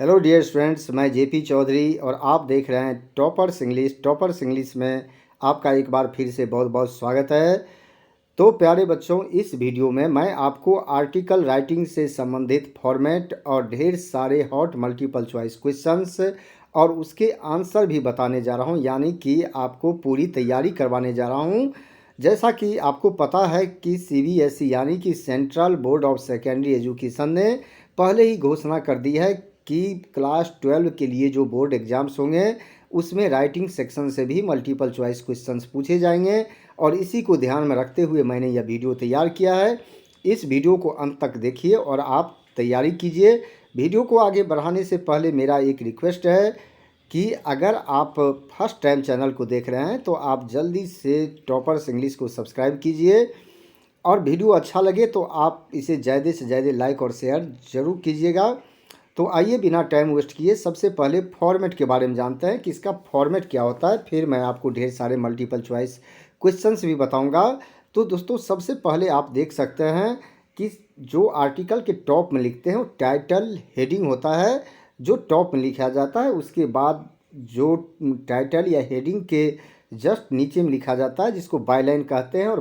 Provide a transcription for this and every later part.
Hello dear students, मैं JP Chaudhary और आप देख रहे हैं टॉपर्स इंग्लिश में आपका एक बार फिर से बहुत बहुत स्वागत है। तो प्यारे बच्चों, इस वीडियो में मैं आपको आर्टिकल राइटिंग से संबंधित फॉर्मेट और ढेर सारे हॉट मल्टीपल चॉइस क्वेश्चंस और उसके आंसर भी बताने जा रहा हूं, यानी कि आपको पूरी तैयारी करवाने जा रहा हूं। जैसा कि आपको पता है कि सीबीएसई यानी कि central board of secondary education ने पहले ही घोषणा कर दी है कि क्लास 12 के लिए जो बोर्ड एग्ज़ाम्स होंगे उसमें राइटिंग सेक्शन से भी मल्टीपल चॉइस क्वेश्चंस पूछे जाएंगे और इसी को ध्यान में रखते हुए मैंने यह वीडियो तैयार किया है। इस वीडियो को अंत तक देखिए और आप तैयारी कीजिए। वीडियो को आगे बढ़ाने से पहले मेरा एक रिक्वेस्ट है कि अगर आप फर्स्ट टाइम चैनल को देख रहे हैं तो आप जल्दी से टॉपर्स इंग्लिश को सब्सक्राइब कीजिए और वीडियो अच्छा लगे तो आप इसे ज़्यादा से ज़्यादा लाइक और शेयर ज़रूर कीजिएगा। तो आइए बिना टाइम वेस्ट किए सबसे पहले फॉर्मेट के बारे में जानते हैं कि इसका फॉर्मेट क्या होता है, फिर मैं आपको ढेर सारे मल्टीपल चॉइस क्वेश्चंस भी बताऊंगा। तो दोस्तों, सबसे पहले आप देख सकते हैं कि जो आर्टिकल के टॉप में लिखते हैं वो टाइटल हेडिंग होता है, जो टॉप में लिखा जाता है। उसके बाद जो टाइटल या हेडिंग के जस्ट नीचे में लिखा जाता है जिसको बायलाइन कहते हैं, और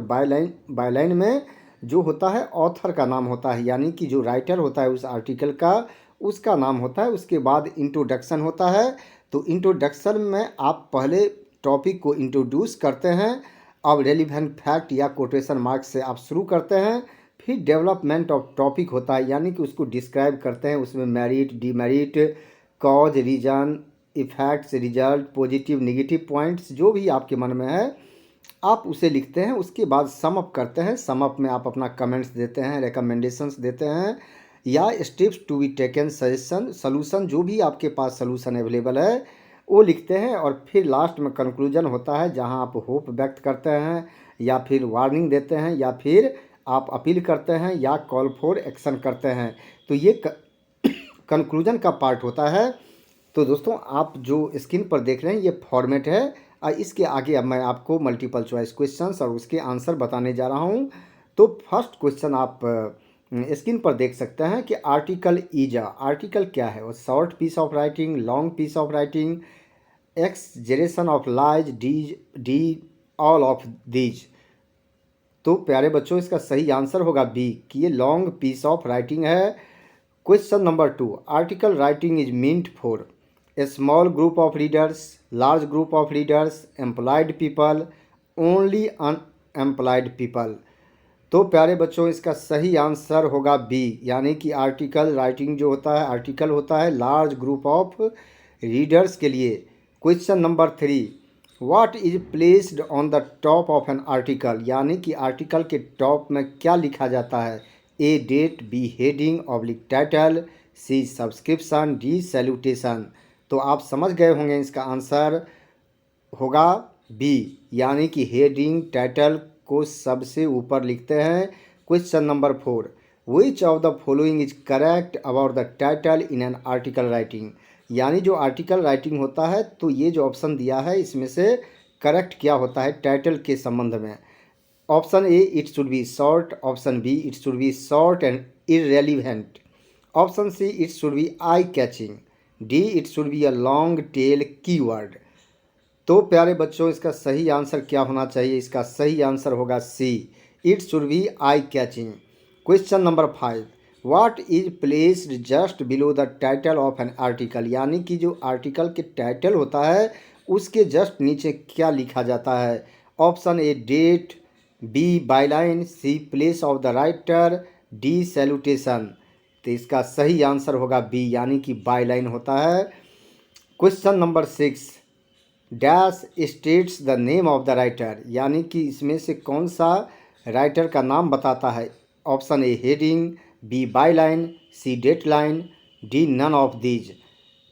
बायलाइन में जो होता है ऑथर का नाम होता है, यानी कि जो राइटर होता है उस आर्टिकल का उसका नाम होता है। उसके बाद इंट्रोडक्शन होता है। तो इंट्रोडक्शन में आप पहले टॉपिक को इंट्रोड्यूस करते हैं, अब रेलिवेंट फैक्ट या कोटेशन मार्क्स से आप शुरू करते हैं। फिर डेवलपमेंट ऑफ टॉपिक होता है, यानी कि उसको डिस्क्राइब करते हैं। उसमें merit, demerit, cause, reason, effects, result, positive negative points जो भी आपके मन में है आप उसे लिखते हैं। उसके बाद सम अप करते हैं। सम अप में आप अपना कमेंट्स देते हैं, रिकमेंडेशंस देते हैं या steps to be taken, suggestion, solution, जो भी आपके पास सलूशन अवेलेबल है वो लिखते हैं। और फिर लास्ट में कंक्लूजन होता है जहां आप होप व्यक्त करते हैं या फिर वार्निंग देते हैं या फिर आप अपील करते हैं या कॉल फॉर एक्शन करते हैं। तो ये कंक्लूजन का पार्ट होता है। तो दोस्तों, आप जो स्क्रीन पर देख रहे हैं ये फॉर्मेट है। इसके आगे अब मैं आपको मल्टीपल चॉइस क्वेश्चंस और उसके आंसर बताने जा रहा हूं। तो फर्स्ट क्वेश्चन आप स्क्रीन पर देख सकते हैं कि आर्टिकल इज आर्टिकल क्या है। वो short piece of writing, long piece of writing, exaggeration of lies, D all of these. तो प्यारे बच्चों, इसका सही आंसर होगा बी कि ये लॉन्ग पीस ऑफ राइटिंग है। Question number 2, article writing is meant for a small group of readers, large group of readers, employed people, only unemployed people. तो प्यारे बच्चों, इसका सही आंसर होगा बी, यानी कि आर्टिकल राइटिंग जो होता है आर्टिकल होता है लार्ज ग्रुप ऑफ रीडर्स के लिए। Question number 3, what is placed on the top of an article, यानी कि आर्टिकल के टॉप में क्या लिखा जाता है। A date, B heading oblique title, C subscription, D salutation. तो आप समझ गए होंगे इसका आंसर होगा बी, यानी कि हेडिंग टाइटल को सबसे ऊपर लिखते हैं। Question number 4, which of the following is correct about the title in an article writing, यानी जो आर्टिकल राइटिंग होता है तो ये जो ऑप्शन दिया है इसमें से करेक्ट क्या होता है टाइटल के संबंध में। Option A, it should be short. Option B, it should be short and irrelevant. Option C, it should be eye catching. D, it should be a long tail keyword. तो प्यारे बच्चों, इसका सही आंसर क्या होना चाहिए। इसका सही आंसर होगा C, it should be eye catching. Question number 5, what is placed just below the title of an article, यानी कि जो आर्टिकल के टाइटल होता है उसके जस्ट नीचे क्या लिखा जाता है। Option A date, B byline, C place of the writer, D salutation. तो इसका सही आंसर होगा बी, यानी कि बायलाइन होता है। Question number 6, dash states the name of the writer, यानी कि इसमें से कौन सा राइटर का नाम बताता है। Option A heading, B byline, C dateline, D none of these.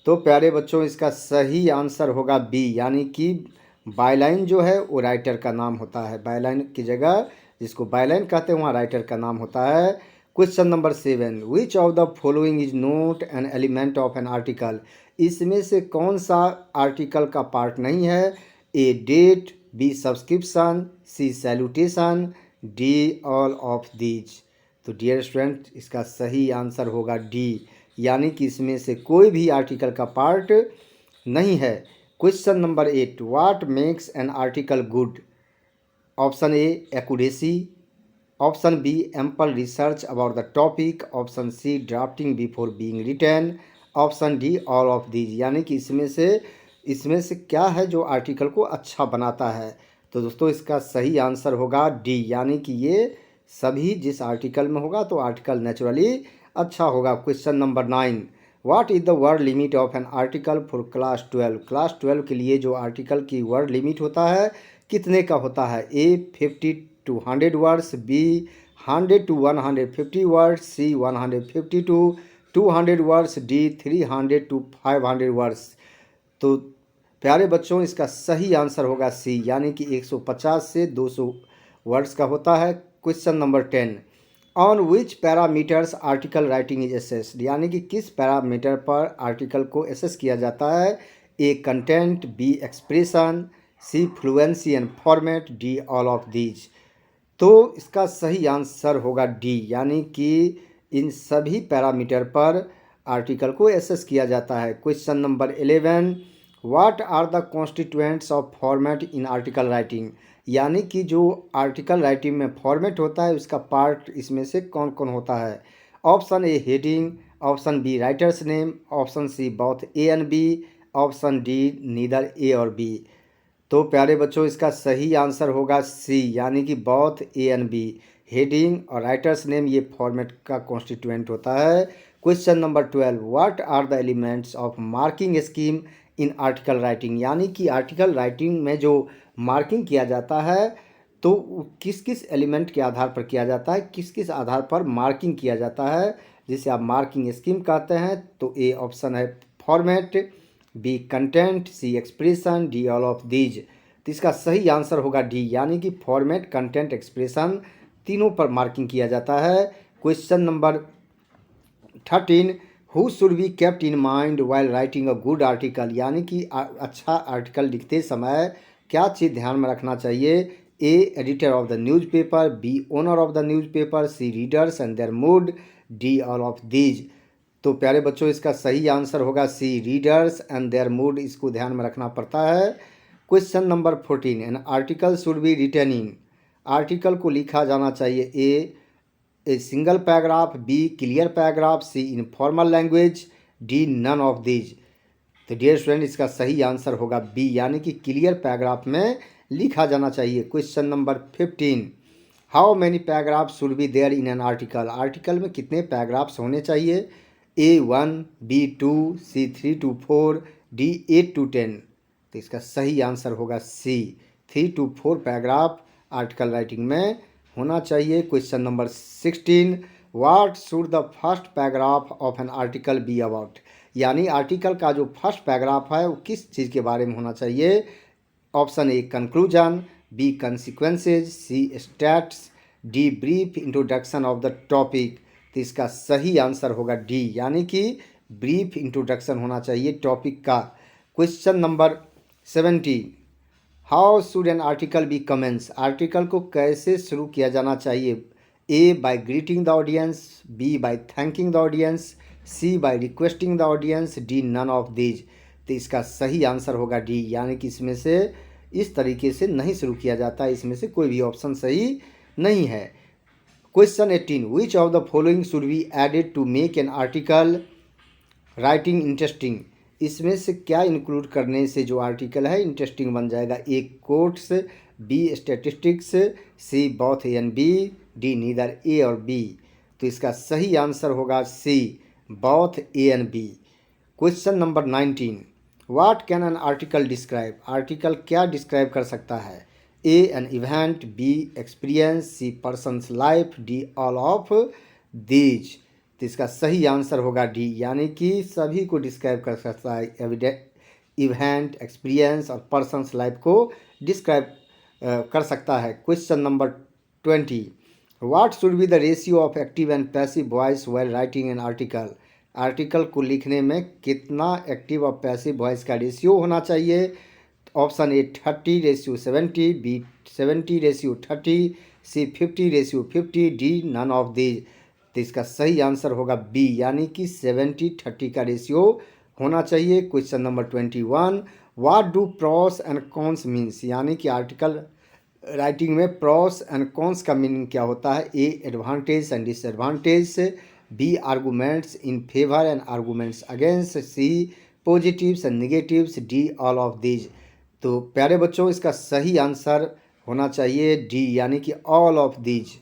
तो प्यारे बच्चों, इसका सही आंसर होगा बी, यानी कि बायलाइन जो है वो राइटर का नाम होता है। बायलाइन की जगह जिसको बायलाइन कहते हैं वहाँ राइटर का नाम होता है। Question number 7, which of the following is not an element of an article, इसमें से कौन सा आर्टिकल का पार्ट नहीं है। A date, B subscription, C salutation, D all of these. तो डियर स्टूडेंट, इसका सही आंसर होगा डी, यानी कि इसमें से कोई भी आर्टिकल का पार्ट नहीं है। Question number 8, what makes an article good? Option A accuracy, option B ample research about the topic, option C drafting before being written, option D all of these. यानी कि इसमें से क्या है जो आर्टिकल को अच्छा बनाता है? तो दोस्तों इसका सही आंसर होगा डी, यानी कि ये सभी जिस आर्टिकल में होगा तो आर्टिकल नेचुरली अच्छा होगा। Question number 9, what is the word limit of an article for class 12? Class 12 के लिए जो आर्टिकल की वर्ड लिमिट होता है कितने का होता है? A 50 to 100 words, B 100 to 150 words, C 150 to 200 words, D 300 to 500 words. तो प्यारे बच्चों इसका सही आंसर होगा सी, यानी कि 150 से 200 वर्ड्स का होता है। Question number 10, on which parameters article writing is assessed? यानी कि किस पैरामीटर पर आर्टिकल को असेस किया जाता है? A content, B expression, C fluency and format, D all of these. तो इसका सही आंसर होगा डी, यानी कि इन सभी पैरामीटर पर आर्टिकल को एसेस किया जाता है। Question number 11, what are the constituents of format in article writing? यानी कि जो आर्टिकल राइटिंग में फॉर्मेट होता है उसका पार्ट इसमें से कौन कौन होता है? Option A heading, option B writer's name, option C both A and B, option D neither A और बी। तो प्यारे बच्चों इसका सही आंसर होगा सी, यानी कि both A and B. Heading और राइटर्स नेम ये फॉर्मेट का कॉन्स्टिट्यूएंट होता है। Question number 12, what are the elements of marking scheme in article writing? यानी कि आर्टिकल राइटिंग में जो मार्किंग किया जाता है तो किस किस एलिमेंट के आधार पर किया जाता है, किस किस आधार पर मार्किंग किया जाता है जिसे आप मार्किंग स्कीम कहते हैं? तो ए ऑप्शन है format, B content, C expression, D all of these. तो इसका सही आंसर होगा डी, यानी कि फॉर्मेट, कंटेंट, एक्सप्रेशन तीनों पर मार्किंग किया जाता है। Question number 13, who should be kept in mind while writing a good article? यानी कि अच्छा आर्टिकल लिखते समय क्या चीज़ ध्यान में रखना चाहिए? A editor of the newspaper, B owner of the newspaper, C readers and their mood, D all of these. तो प्यारे बच्चों इसका सही आंसर होगा C readers and their mood, इसको ध्यान में रखना पड़ता है। Question number 14, an article should be written in? Article को लिखा जाना चाहिए A single paragraph, B clear paragraph, C informal language, D none of these. तो डियर स्टूडेंट इसका सही आंसर होगा बी, यानी कि क्लियर पैराग्राफ में लिखा जाना चाहिए। Question number 15, how many paragraph should be there in an article? Article में कितने पैराग्राफ्स होने चाहिए? A 1, B 2, C 3 to 4, D 8 to 10। तो इसका सही आंसर होगा C, 3 to 4 paragraph article writing में होना चाहिए। Question number 16, what should the first paragraph of an article be about? यानी आर्टिकल का जो फर्स्ट पैराग्राफ है वो किस चीज़ के बारे में होना चाहिए? Option A conclusion, B consequences, C stats, D brief introduction of the topic. तो इसका सही आंसर होगा डी, यानी कि ब्रीफ इंट्रोडक्शन होना चाहिए टॉपिक का। Question number 17, how should an article be commence? Article को कैसे शुरू किया जाना चाहिए? A by greeting the audience, B by thanking the audience, C by requesting the audience, D none of these. तो इसका सही आंसर होगा डी, यानी कि इसमें से इस तरीके से नहीं शुरू किया जाता है, इसमें से कोई भी ऑप्शन सही नहीं है। Question 18, which of the following should be added to make an article writing interesting? इसमें से क्या इंक्लूड करने से जो आर्टिकल है इंटरेस्टिंग बन जाएगा? A quotes, B statistics, C both A and B, D neither A और बी। तो इसका सही आंसर होगा C, both A and B. Question number 19, what can an article describe? Article क्या डिस्क्राइब कर सकता है? A an event, B experience, C person's life, D all of these. तो इसका सही आंसर होगा डी, यानी कि सभी को डिस्क्राइब कर सकता है, इवेंट, एक्सपीरियंस और पर्सनस लाइफ को डिस्क्राइब कर सकता है। Question number 20, what should be the ratio of active and passive voice while writing an article? Article को लिखने में कितना एक्टिव और पैसिव वॉइस का रेशियो होना चाहिए? Option A 30:70, B 70:30, C 50:50, D none of these. तो इसका सही आंसर होगा बी, यानी कि 70-30 का रेशियो होना चाहिए। Question number 21, what do pros and cons means, यानी कि आर्टिकल राइटिंग में प्रॉस एंड कॉन्स का मीनिंग क्या होता है। A advantage and disadvantage, B arguments in favour and arguments against, C positives and negatives, D all of these. तो प्यारे बच्चों, इसका सही आंसर होना चाहिए डी, यानी कि all of these.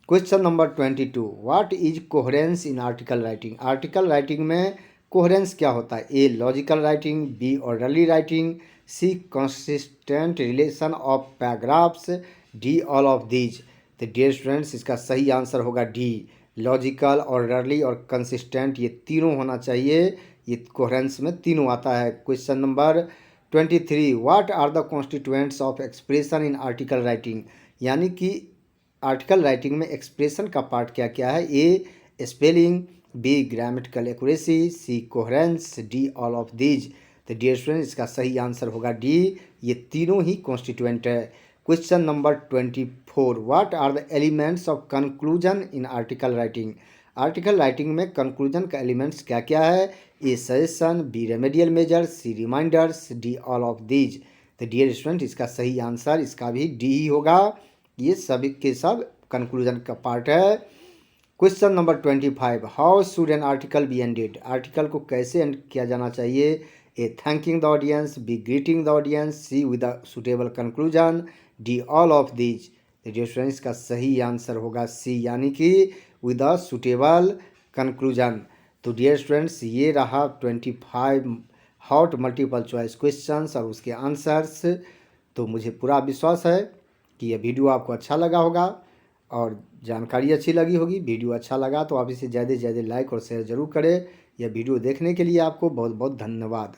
Question number 22, what is coherence in article writing. Article writing में कोहेरेंस क्या होता है। A logical writing, B orderly writing, C consistent relation of paragraphs, D all of these. तो dear students, इसका सही answer होगा D, logical, orderly और consistent, ये तीनों होना चाहिए। ये कोहेरेंस में तीनों आता है। Question number 23, what are the constituents of expression in article writing, यानी कि आर्टिकल राइटिंग में एक्सप्रेशन का पार्ट क्या क्या है। A spelling, B grammatical accuracy, C coherence, D all of these. तो डियर स्टूडेंट्स, इसका सही आंसर होगा डी, ये तीनों ही कॉन्स्टिट्यूएंट है। Question number 24, what are the elements of conclusion in article writing. Article writing में कंक्लूजन का एलिमेंट्स क्या क्या है। A suggestion, B remedial measures, C reminders, D all of these. तो डियर स्टूडेंट, इसका सही आंसर इसका भी डी ही होगा। ये सभी के सब कंक्लूजन का पार्ट है। Question number 25, how should an article be ended. Article को कैसे एंड किया जाना चाहिए। A thanking the audience, B greeting the audience, C with a suitable conclusion, D all of these. Dear students, का सही answer होगा C, यानी कि विद अ सुटेबल कंक्लूजन। तो डियर स्टूडेंट्स, ये रहा 25 हॉट मल्टीपल चॉइस क्वेश्चंस और उसके आंसर्स। तो मुझे पूरा विश्वास है कि यह वीडियो आपको अच्छा लगा होगा और जानकारी अच्छी लगी होगी। वीडियो अच्छा लगा तो आप इसे ज़्यादा से ज़्यादा लाइक और शेयर ज़रूर करें। यह वीडियो देखने के लिए आपको बहुत बहुत धन्यवाद।